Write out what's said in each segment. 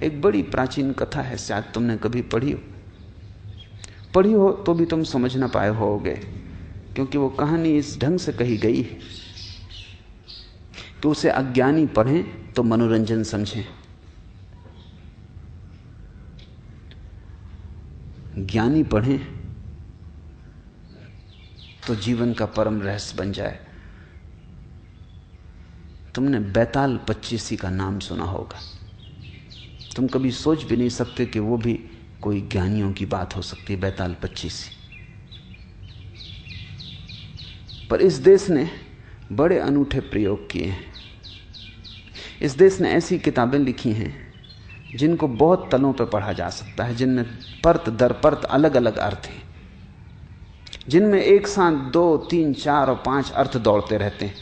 एक बड़ी प्राचीन कथा है, शायद तुमने कभी पढ़ी हो तो भी तुम समझ ना पाए होगे, क्योंकि वो कहानी इस ढंग से कही गई है कि उसे अज्ञानी पढ़ें तो मनोरंजन समझें, ज्ञानी पढ़ें तो जीवन का परम रहस्य बन जाए। तुमने बैताल पच्चीसी का नाम सुना होगा। तुम कभी सोच भी नहीं सकते कि वो भी कोई ज्ञानियों की बात हो सकती है, बैताल पच्चीसी। पर इस देश ने बड़े अनूठे प्रयोग किए हैं। इस देश ने ऐसी किताबें लिखी हैं जिनको बहुत तलों पर पढ़ा जा सकता है, जिनमें परत दर परत अलग अलग अर्थ हैं, जिनमें एक साथ 2, 3, 4 और 5 अर्थ दौड़ते रहते हैं,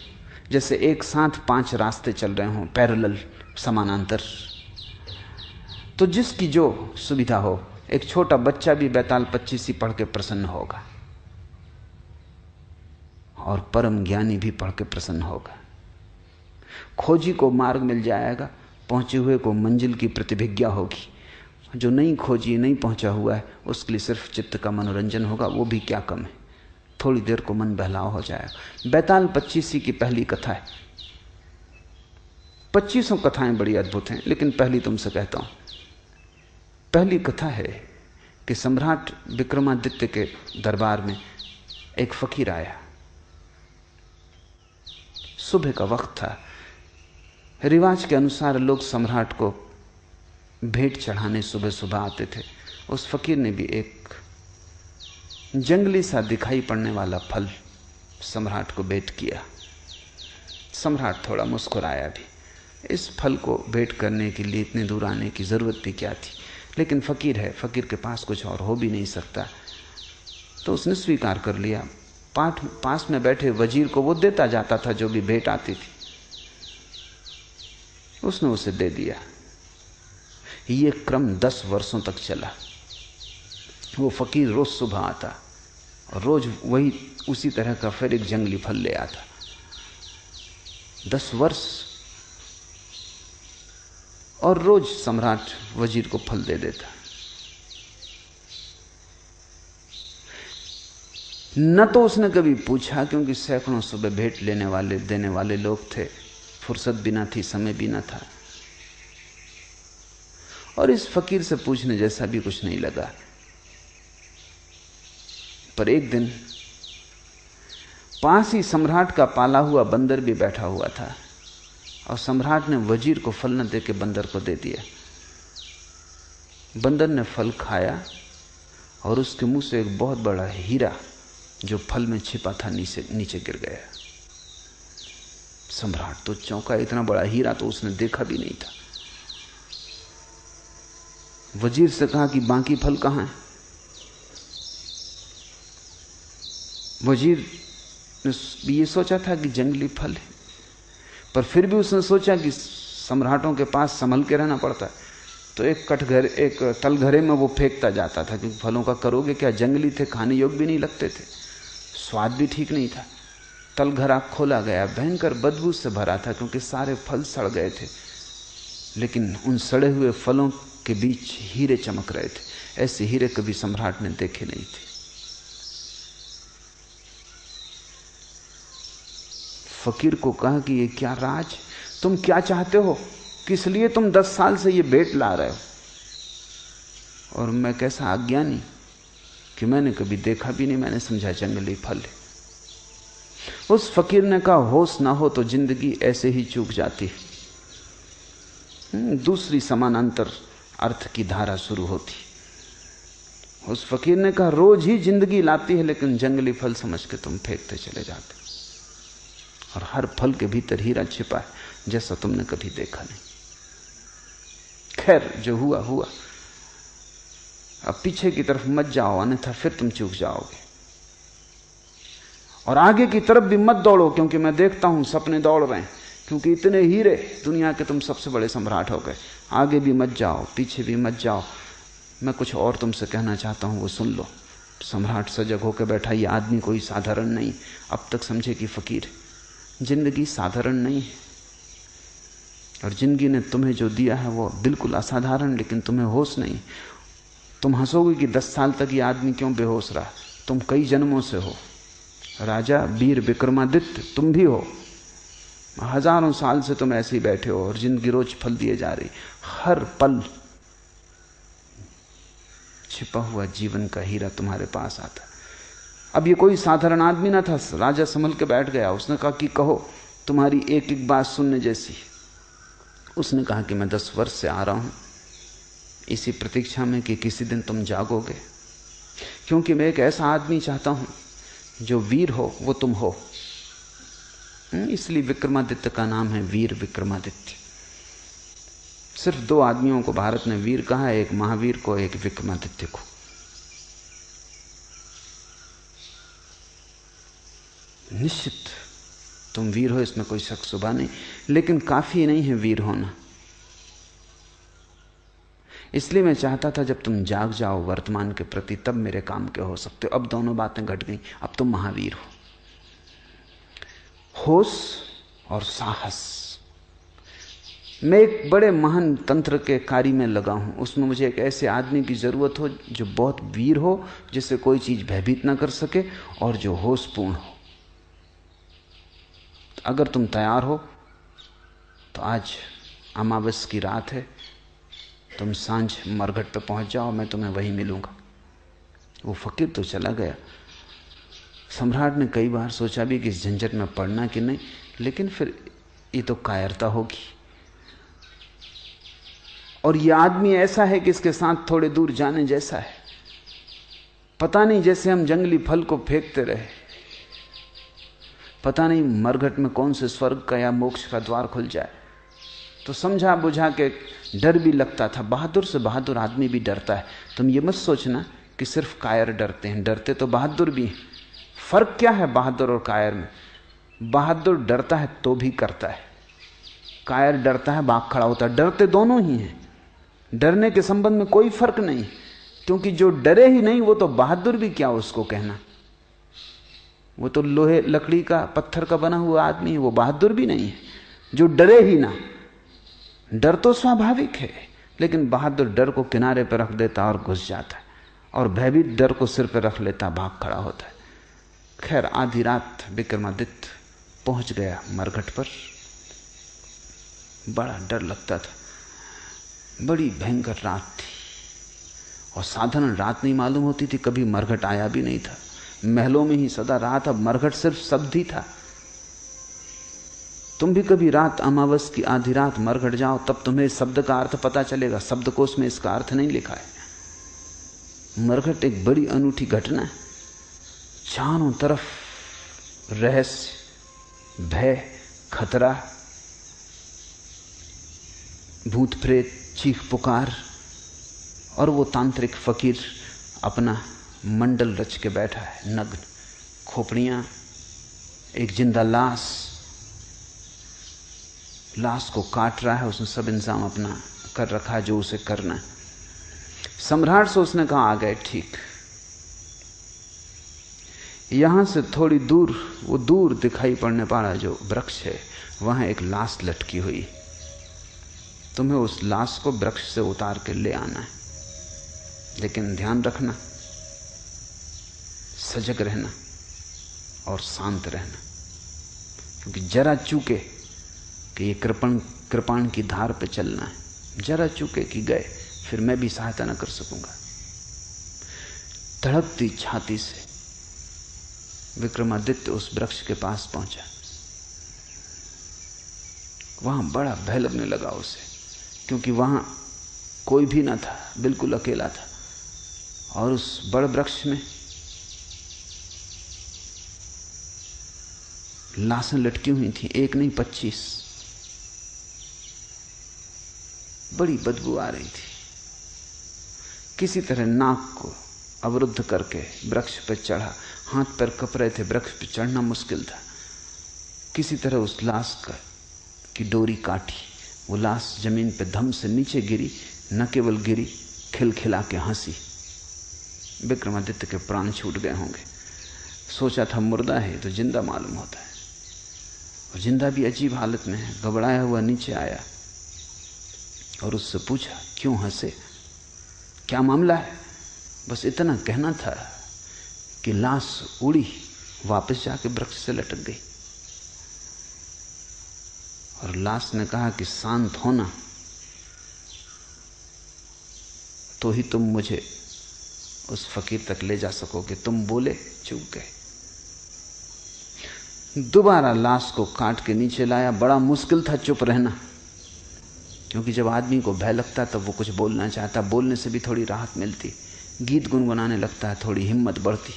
जैसे एक साथ 5 रास्ते चल रहे हों, पैरेलल, समानांतर। तो जिसकी जो सुविधा हो, एक छोटा बच्चा भी बैताल पच्चीसी पढ़ के प्रसन्न होगा और परम ज्ञानी भी पढ़ के प्रसन्न होगा। खोजी को मार्ग मिल जाएगा, पहुंचे हुए को मंजिल की प्रतिभिज्ञा होगी। जो नहीं खोजी, नहीं पहुंचा हुआ है, उसके लिए सिर्फ चित्त का मनोरंजन होगा, वो भी क्या कम है, थोड़ी देर को मन बहलाव हो जाएगा। बैताल पच्चीसी की पहली कथा है। 25 कथाएं बड़ी अद्भुत हैं, लेकिन पहली तुमसे कहता हूं। पहली कथा है कि सम्राट विक्रमादित्य के दरबार में एक फकीर आया। सुबह का वक्त था। रिवाज के अनुसार लोग सम्राट को भेंट चढ़ाने सुबह सुबह आते थे। उस फकीर ने भी एक जंगली सा दिखाई पड़ने वाला फल सम्राट को भेंट किया। सम्राट थोड़ा मुस्कुराया भी। इस फल को भेंट करने के लिए इतने दूर आने की जरूरत भी क्या थी, लेकिन फकीर है, फकीर के पास कुछ और हो भी नहीं सकता, तो उसने स्वीकार कर लिया। पास में बैठे वजीर को वो देता जाता था जो भी भेंट आती थी, उसने उसे दे दिया। ये क्रम 10 वर्षों तक चला। वो फकीर रोज सुबह आता और रोज वही उसी तरह का फिर एक जंगली फल ले आता। 10 वर्ष, और रोज सम्राट वजीर को फल दे देता। न तो उसने कभी पूछा, क्योंकि सैकड़ों सुबह भेंट लेने वाले देने वाले लोग थे, फुर्सत भी ना थी, समय भी ना था, और इस फकीर से पूछने जैसा भी कुछ नहीं लगा। पर एक दिन पास ही सम्राट का पाला हुआ बंदर भी बैठा हुआ था, और सम्राट ने वजीर को फल न दे के बंदर को दे दिया। बंदर ने फल खाया और उसके मुंह से एक बहुत बड़ा हीरा जो फल में छिपा था नीचे गिर गया। सम्राट तो चौंका, इतना बड़ा हीरा तो उसने देखा भी नहीं था। वजीर से कहा कि बाकी फल कहां है? वजीर ने ये सोचा था कि जंगली फल है, पर फिर भी उसने सोचा कि सम्राटों के पास संभल के रहना पड़ता है, तो एक तलघरे में वो फेंकता जाता था, क्योंकि फलों का करोगे क्या, जंगली थे, खाने योग्य भी नहीं लगते थे, स्वाद भी ठीक नहीं था। तलघरा खोला गया, भयंकर बदबू से भरा था, क्योंकि सारे फल सड़ गए थे, लेकिन उन सड़े हुए फलों के बीच हीरे चमक रहे थे। ऐसे हीरे कभी सम्राट ने देखे नहीं थे। फकीर को कहा कि ये क्या राज, तुम क्या चाहते हो, किस लिए तुम 10 साल से ये भेंट ला रहे हो, और मैं कैसा अज्ञानी कि मैंने कभी देखा भी नहीं, मैंने समझा जंगली फल है। उस फकीर ने कहा, होश ना हो तो जिंदगी ऐसे ही चूक जाती है। दूसरी समानांतर अर्थ की धारा शुरू होती। उस फकीर ने कहा, रोज ही जिंदगी लाती है, लेकिन जंगली फल समझ के तुम फेंकते चले जाते, और हर फल के भीतर हीरा छिपा है जैसा तुमने कभी देखा नहीं। खैर, जो हुआ हुआ, अब पीछे की तरफ मत जाओ, अन्यथा फिर तुम चूक जाओगे, और आगे की तरफ भी मत दौड़ो, क्योंकि मैं देखता हूं सपने दौड़ रहे हैं, क्योंकि इतने हीरे, दुनिया के तुम सबसे बड़े सम्राट हो गए। आगे भी मत जाओ, पीछे भी मत जाओ, मैं कुछ और तुमसे कहना चाहता हूं, वो सुन लो। सम्राट सजग होकर बैठा। ये आदमी कोई साधारण नहीं, अब तक समझे कि फकीर है। जिंदगी साधारण नहीं है, और जिंदगी ने तुम्हें जो दिया है वो बिल्कुल असाधारण, लेकिन तुम्हें होश नहीं। तुम हंसोगे कि 10 साल तक ये आदमी क्यों बेहोश रहा। तुम कई जन्मों से हो। राजा वीर विक्रमादित्य तुम भी हो। हजारों साल से तुम ऐसे ही बैठे हो और जिंदगी रोज फल दिए जा रही। हर पल छिपा हुआ जीवन का हीरा तुम्हारे पास आता। अब ये कोई साधारण आदमी ना था। राजा संभल के बैठ गया। उसने कहा कि कहो, तुम्हारी एक एक बात सुनने जैसी। उसने कहा कि मैं 10 वर्ष से आ रहा हूं इसी प्रतीक्षा में कि किसी दिन तुम जागोगे, क्योंकि मैं एक ऐसा आदमी चाहता हूं जो वीर हो, वो तुम हो। इसलिए विक्रमादित्य का नाम है वीर विक्रमादित्य। सिर्फ 2 आदमियों को भारत ने वीर कहा है, एक महावीर को, एक विक्रमादित्य को। निश्चित तुम वीर हो, इसमें कोई शक शुबा नहीं, लेकिन काफी नहीं है वीर होना। इसलिए मैं चाहता था जब तुम जाग जाओ वर्तमान के प्रति, तब मेरे काम के हो सकते हो। अब दोनों बातें घट गई। अब तुम महावीर हो। होश और साहस। मैं एक बड़े महान तंत्र के कार्य में लगा हूं। उसमें मुझे एक ऐसे आदमी की जरूरत हो जो बहुत वीर हो, जिसे कोई चीज भयभीत ना कर सके, और जो होशपूर्ण हो। अगर तुम तैयार हो तो आज अमावस की रात है, तुम सांझ मरघट पे पहुंच जाओ, मैं तुम्हें वहीं मिलूंगा। वो फकीर तो चला गया। सम्राट ने कई बार सोचा भी कि इस झंझट में पड़ना कि नहीं, लेकिन फिर ये तो कायरता होगी। और ये आदमी ऐसा है कि इसके साथ थोड़े दूर जाने जैसा है। पता नहीं, जैसे हम जंगली फल को फेंकते रहे, पता नहीं मरघट में कौन से स्वर्ग का या मोक्ष का द्वार खुल जाए। तो समझा बुझा के डर भी लगता था। बहादुर से बहादुर आदमी भी डरता है। तुम ये मत सोचना कि सिर्फ कायर डरते हैं, डरते तो बहादुर भी हैं। फर्क क्या है बहादुर और कायर में? बहादुर डरता है तो भी करता है, कायर डरता है भाग खड़ा होता है। डरते दोनों ही हैं। डरने के संबंध में कोई फर्क नहीं, क्योंकि जो डरे ही नहीं वो तो बहादुर भी क्या उसको कहना। वो तो लोहे लकड़ी का पत्थर का बना हुआ आदमी है, वो बहादुर भी नहीं है जो डरे ही ना। डर तो स्वाभाविक है, लेकिन बहादुर डर को किनारे पर रख देता और घुस जाता है, और भयभीत डर को सिर पर रख लेता, भाग खड़ा होता है। खैर आधी रात विक्रमादित्य पहुंच गया मरघट पर। बड़ा डर लगता था, बड़ी भयंकर रात थी, और साधारण रात नहीं मालूम होती थी। कभी मरघट आया भी नहीं था, महलों में ही सदा रहा था। मरघट सिर्फ शब्द ही था। तुम भी कभी रात अमावस की आधी रात मरघट जाओ, तब तुम्हें इस शब्द का अर्थ पता चलेगा। शब्दकोश में इसका अर्थ नहीं लिखा है। मरघट एक बड़ी अनूठी घटना है। चारों तरफ रहस्य, भय, खतरा, भूत प्रेत, चीख पुकार, और वो तांत्रिक फकीर अपना मंडल रच के बैठा है, नग्न। खोपड़ियां, एक जिंदा लाश को काट रहा है। उसने सब इंतजाम अपना कर रखा है जो उसे करना है। सम्राट से उसने कहा आ गए ठीक। यहां से थोड़ी दूर, वो दूर दिखाई पड़ने वाला जो वृक्ष है, वहां एक लाश लटकी हुई। तुम्हें उस लाश को वृक्ष से उतार के ले आना है, लेकिन ध्यान रखना, सजग रहना और शांत रहना, क्योंकि जरा चूके कि ये कृपाण की धार पे चलना है। जरा चूके कि गए, फिर मैं भी सहायता न कर सकूंगा। धड़कती छाती से विक्रमादित्य उस वृक्ष के पास पहुंचा। वहां बड़ा भय लगने लगा उसे, क्योंकि वहां कोई भी ना था, बिल्कुल अकेला था। और उस बड़ वृक्ष में लाशें लटकी हुई थी, एक नहीं 25। बड़ी बदबू आ रही थी। किसी तरह नाक को अवरुद्ध करके वृक्ष पर चढ़ा। हाथ पैर कप रहे थे, वृक्ष पर चढ़ना मुश्किल था। किसी तरह उस लाश की डोरी काटी। वो लाश जमीन पे धम से नीचे गिरी। न केवल गिरी, खिलखिला के हंसी। विक्रमादित्य के प्राण छूट गए होंगे। सोचा था मुर्दा है तो जिंदा मालूम होता है, और जिंदा भी अजीब हालत में है। घबराया हुआ नीचे आया और उससे पूछा, क्यों हंसे, क्या मामला है? बस इतना कहना था कि लाश उड़ी, वापस जाके वृक्ष से लटक गई। और लाश ने कहा कि शांत होना तो ही तुम मुझे उस फकीर तक ले जा सकोगे। तुम बोले, चूक गए। दोबारा लाश को काट के नीचे लाया। बड़ा मुश्किल था चुप रहना, क्योंकि जब आदमी को भय लगता है तब वो कुछ बोलना चाहता, बोलने से भी थोड़ी राहत मिलती। गीत गुनगुनाने लगता है, थोड़ी हिम्मत बढ़ती,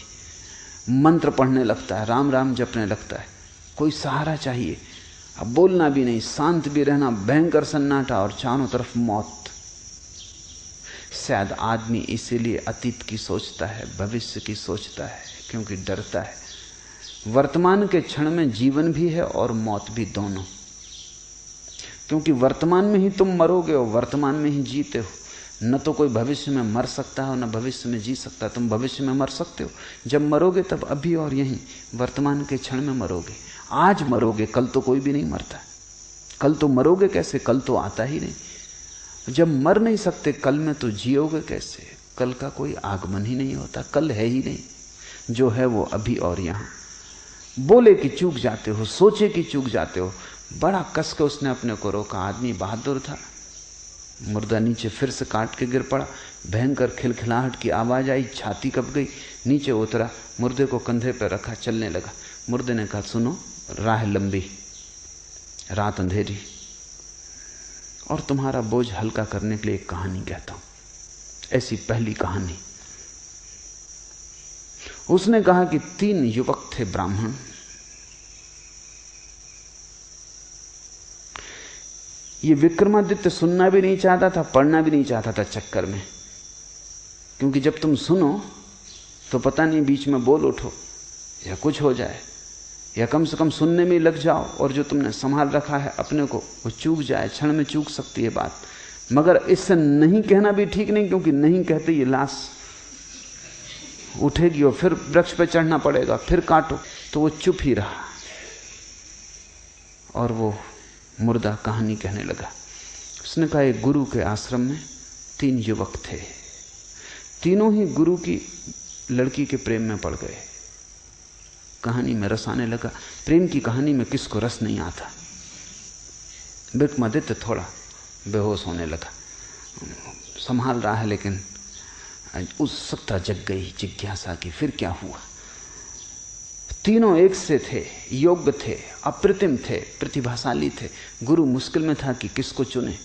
मंत्र पढ़ने लगता है, राम राम जपने लगता है, कोई सहारा चाहिए। अब बोलना भी नहीं, शांत भी रहना, भयंकर सन्नाटा और चारों तरफ मौत। शायद आदमी इसीलिए अतीत की सोचता है, भविष्य की सोचता है, क्योंकि डरता है। वर्तमान के क्षण में जीवन भी है और मौत भी, दोनों। क्योंकि वर्तमान में ही तुम मरोगे हो, वर्तमान में ही जीते हो। न तो कोई भविष्य में मर सकता है, न भविष्य में जी सकता है। तुम भविष्य में मर सकते हो, जब मरोगे तब अभी और यहीं वर्तमान के क्षण में मरोगे। आज मरोगे, कल तो कोई भी नहीं मरता। कल तो मरोगे कैसे, कल तो आता ही नहीं। जब मर नहीं सकते कल में, तो जियोगे कैसे? कल का कोई आगमन ही नहीं होता, कल है ही नहीं। जो है वो अभी और यहाँ। बोले कि चूक जाते हो, सोचे कि चूक जाते हो। बड़ा कस के उसने अपने को रोका। आदमी बहादुर था। मुर्दा नीचे फिर से काट के गिर पड़ा। भयंकर खिलखिलाहट की आवाज आई, छाती कँप गई। नीचे उतरा, मुर्दे को कंधे पर रखा, चलने लगा। मुर्दे ने कहा, सुनो, राह लंबी, रात अंधेरी, और तुम्हारा बोझ हल्का करने के लिए एक कहानी कहता हूं। ऐसी पहली कहानी। उसने कहा कि 3 युवक थे, ब्राह्मण। ये विक्रमादित्य सुनना भी नहीं चाहता था, पढ़ना भी नहीं चाहता था चक्कर में, क्योंकि जब तुम सुनो तो पता नहीं बीच में बोल उठो या कुछ हो जाए, या कम से कम सुनने में लग जाओ और जो तुमने संभाल रखा है अपने को वो चूक जाए। क्षण में चूक सकती है बात। मगर इससे नहीं कहना भी ठीक नहीं, क्योंकि नहीं कहते ये लाश उठेगी और फिर वृक्ष पे चढ़ना पड़ेगा, फिर काटो। तो वो चुप ही रहा और वो मुर्दा कहानी कहने लगा। उसने कहा, एक गुरु के आश्रम में 3 युवक थे। तीनों ही गुरु की लड़की के प्रेम में पड़ गए। कहानी में रस आने लगा। प्रेम की कहानी में किसको रस नहीं आता? विक्रमादित्य थोड़ा बेहोश होने लगा। संभाल रहा है, लेकिन उत्सुकता जग गई, जिज्ञासा की, फिर क्या हुआ? तीनों एक से थे, योग्य थे, अप्रतिम थे, प्रतिभाशाली थे। गुरु मुश्किल में था कि किसको चुने।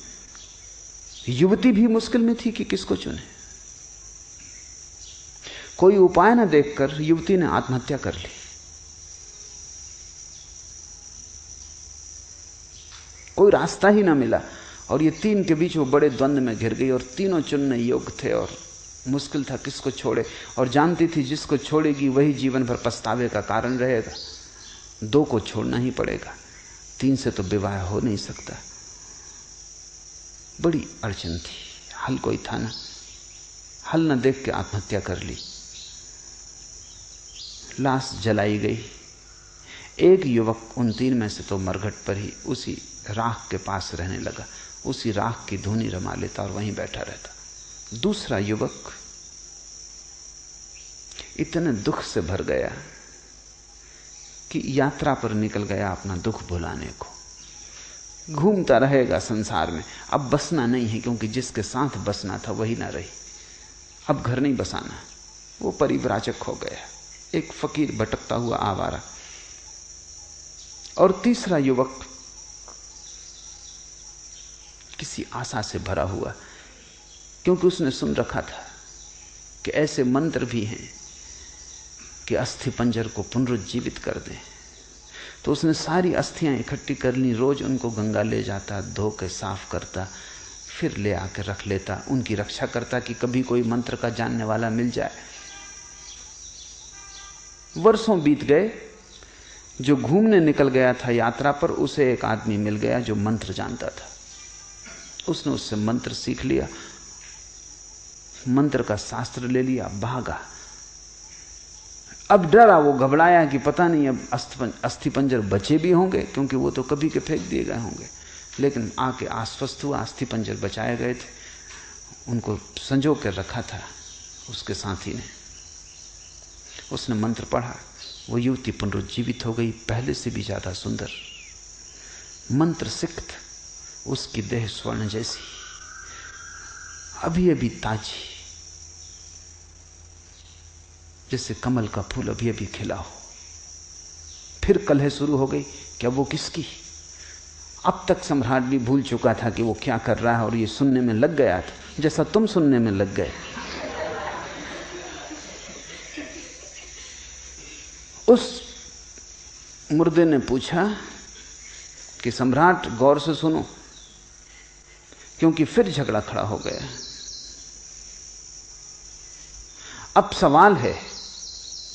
युवती भी मुश्किल में थी कि किसको चुने। कोई उपाय न देखकर युवती ने आत्महत्या कर ली। कोई रास्ता ही ना मिला, और ये 3 के बीच वो बड़े द्वंद्व में घिर गई। और तीनों चुनने योग्य थे और मुश्किल था किसको छोड़े। और जानती थी जिसको छोड़ेगी वही जीवन भर पछतावे का कारण रहेगा। 2 को छोड़ना ही पड़ेगा, 3 से तो विवाह हो नहीं सकता। बड़ी अड़चन थी, हल कोई था ना। हल न देख के आत्महत्या कर ली। लाश जलाई गई। एक युवक उन 3 में से तो मरघट पर ही उसी राख के पास रहने लगा, उसी राख की धुनी रमा लेता और वहीं बैठा रहता। दूसरा युवक इतने दुख से भर गया कि यात्रा पर निकल गया अपना दुख भुलाने को। घूमता रहेगा संसार में, अब बसना नहीं है, क्योंकि जिसके साथ बसना था वही ना रही। अब घर नहीं बसाना, वो परिव्राजक हो गया, एक फकीर भटकता हुआ आवारा। और तीसरा युवक किसी आशा से भरा हुआ, क्योंकि उसने सुन रखा था कि ऐसे मंत्र भी हैं कि अस्थि पंजर को पुनरुज्जीवित कर दें। तो उसने सारी अस्थियां इकट्ठी कर ली। रोज उनको गंगा ले जाता, धो के साफ करता, फिर ले आकर रख लेता, उनकी रक्षा करता कि कभी कोई मंत्र का जानने वाला मिल जाए। वर्षों बीत गए। जो घूमने निकल गया था यात्रा पर, उसे एक आदमी मिल गया जो मंत्र जानता था। उसने उससे मंत्र सीख लिया मंत्र का शास्त्र ले लिया, भागा। अब डरा, वो घबराया कि पता नहीं अब अस्थि पंजर बचे भी होंगे, क्योंकि वो तो कभी के फेंक दिए गए होंगे। लेकिन आके आश्वस्त हुआ, अस्थि पंजर बचाए गए थे, उनको संजो कर रखा था उसके साथी ने। उसने मंत्र पढ़ा, वो युवती पुनरुज्जीवित हो गई, पहले से भी ज्यादा सुंदर, मंत्र सिक्त, उसकी देह स्वर्ण जैसी, अभी अभी ताजी, जैसे कमल का फूल अभी अभी खिला हो। फिर कलह शुरू हो गई, क्या वो किसकी? अब तक सम्राट भी भूल चुका था कि वो क्या कर रहा है, और ये सुनने में लग गया था जैसा तुम सुनने में लग गए। उस मुर्दे ने पूछा कि सम्राट गौर से सुनो, क्योंकि फिर झगड़ा खड़ा हो गया। अब सवाल है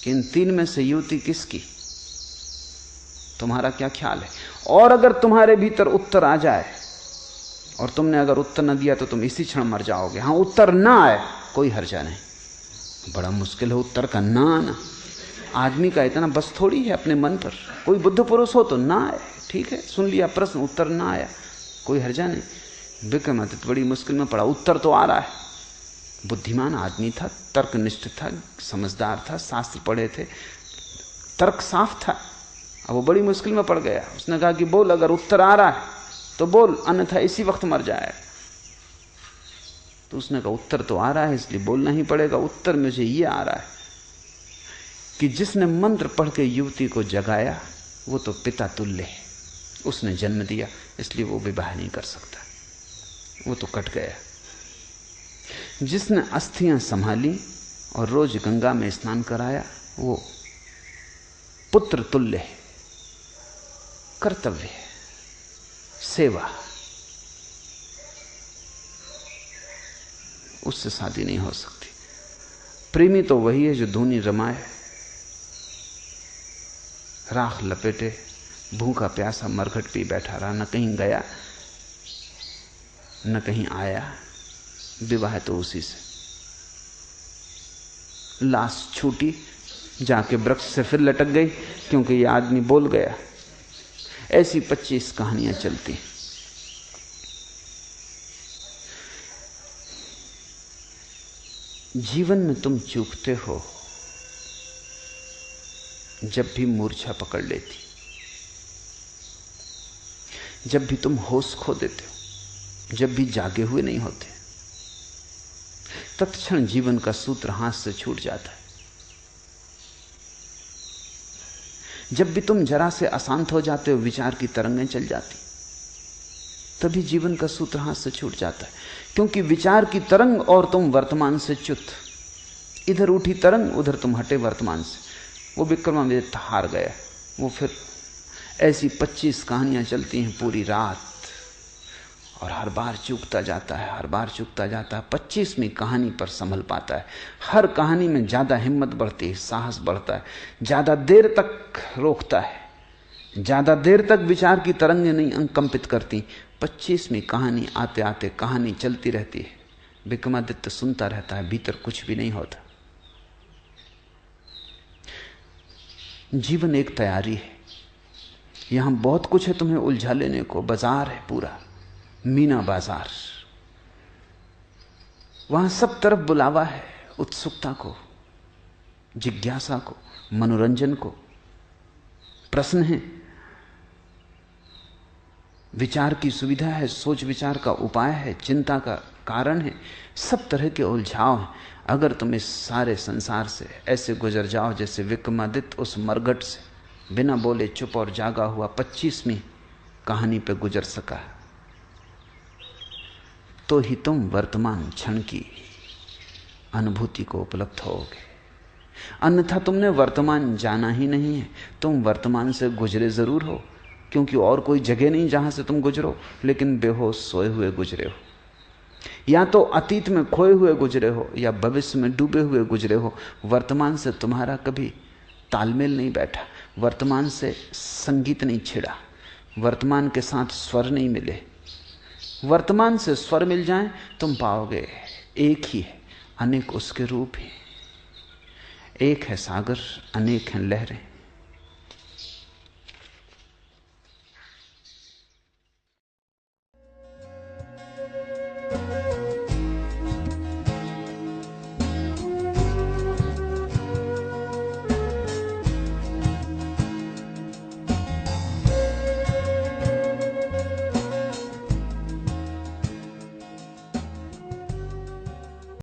कि इन तीन में से युवती किसकी? तुम्हारा क्या ख्याल है? और अगर तुम्हारे भीतर उत्तर आ जाए, और तुमने अगर उत्तर न दिया तो तुम इसी क्षण मर जाओगे। हाँ, उत्तर ना आए कोई हर्जा नहीं। बड़ा मुश्किल है उत्तर का ना आना। आदमी का इतना बस थोड़ी है अपने मन पर। कोई बुद्ध पुरुष हो तो ना आए, ठीक है, सुन लिया प्रश्न, उत्तर ना आया, कोई हर्जा नहीं। विक्रमादित्य बड़ी मुश्किल में पड़ा। उत्तर तो आ रहा है, बुद्धिमान आदमी था, तर्कनिष्ठ था, समझदार था, शास्त्र पढ़े थे, तर्क साफ था। अब वो बड़ी मुश्किल में पड़ गया। उसने कहा कि बोल, अगर उत्तर आ रहा है तो बोल, अन्यथा इसी वक्त मर जाए। तो उसने कहा उत्तर तो आ रहा है, इसलिए बोलना ही पड़ेगा। उत्तर मुझे ये आ रहा है कि जिसने मंत्र पढ़ के युवती को जगाया वो तो पिता तुल्य है, उसने जन्म दिया, इसलिए वो विवाह नहीं कर सकता, वो तो कट गया। जिसने अस्थियां संभाली और रोज गंगा में स्नान कराया वो पुत्र तुल्य है, कर्तव्य है, सेवा, उससे शादी नहीं हो सकती। प्रेमी तो वही है जो धूनी रमाए, राख लपेटे, भूखा प्यासा मरघट पी बैठा रहा, न कहीं गया न कहीं आया। विवाह तो उसी से। लाश छूटी, जाके वृक्ष से फिर लटक गई, क्योंकि ये आदमी बोल गया। ऐसी 25 कहानियां चलती। जीवन में तुम चूकते हो जब भी मूर्छा पकड़ लेती, जब भी तुम होश खो देते हो, जब भी जागे हुए नहीं होते, तत्क्षण जीवन का सूत्र हाथ से छूट जाता है। जब भी तुम जरा से अशांत हो जाते हो, विचार की तरंगें चल जाती, तभी जीवन का सूत्र हाथ से छूट जाता है। क्योंकि विचार की तरंग और तुम वर्तमान से च्युत, इधर उठी तरंग, उधर तुम हटे वर्तमान से। वो विक्रमादित्य हार गया। वो फिर ऐसी 25 कहानियां चलती हैं पूरी रात, और हर बार चूकता जाता है, हर बार चूकता जाता है। 25वीं कहानी पर संभल पाता है। हर कहानी में ज्यादा हिम्मत बढ़ती है, साहस बढ़ता है, ज्यादा देर तक रोकता है, ज्यादा देर तक विचार की तरंगें नहीं अंकंपित करती। 25वीं कहानी आते आते कहानी चलती रहती है। विक्रमादित्य सुनता रहता है, भीतर कुछ भी नहीं होता। जीवन एक तैयारी है। यहां बहुत कुछ है तुम्हें उलझा लेने को। बाजार है पूरा, मीना बाजार। वहां सब तरफ बुलावा है, उत्सुकता को, जिज्ञासा को, मनोरंजन को। प्रश्न है, विचार की सुविधा है, सोच विचार का उपाय है, चिंता का कारण है, सब तरह के उलझाव हैं। अगर तुम इस सारे संसार से ऐसे गुजर जाओ जैसे विक्रमादित्य उस मरघट से बिना बोले चुप और जागा हुआ 25वीं कहानी पे गुजर सका, तो ही तुम वर्तमान क्षण की अनुभूति को उपलब्ध होगे। अन्यथा तुमने वर्तमान जाना ही नहीं है। तुम वर्तमान से गुजरे जरूर हो, क्योंकि और कोई जगह नहीं जहां से तुम गुजरो, लेकिन बेहोश सोए हुए गुजरे हो। या तो अतीत में खोए हुए गुजरे हो, या भविष्य में डूबे हुए गुजरे हो। वर्तमान से तुम्हारा कभी तालमेल नहीं बैठा, वर्तमान से संगीत नहीं छिड़ा, वर्तमान के साथ स्वर नहीं मिले। वर्तमान से स्वर मिल जाएं, तुम पाओगे एक ही है, अनेक उसके रूप हैं। एक है सागर, अनेक हैं लहरें।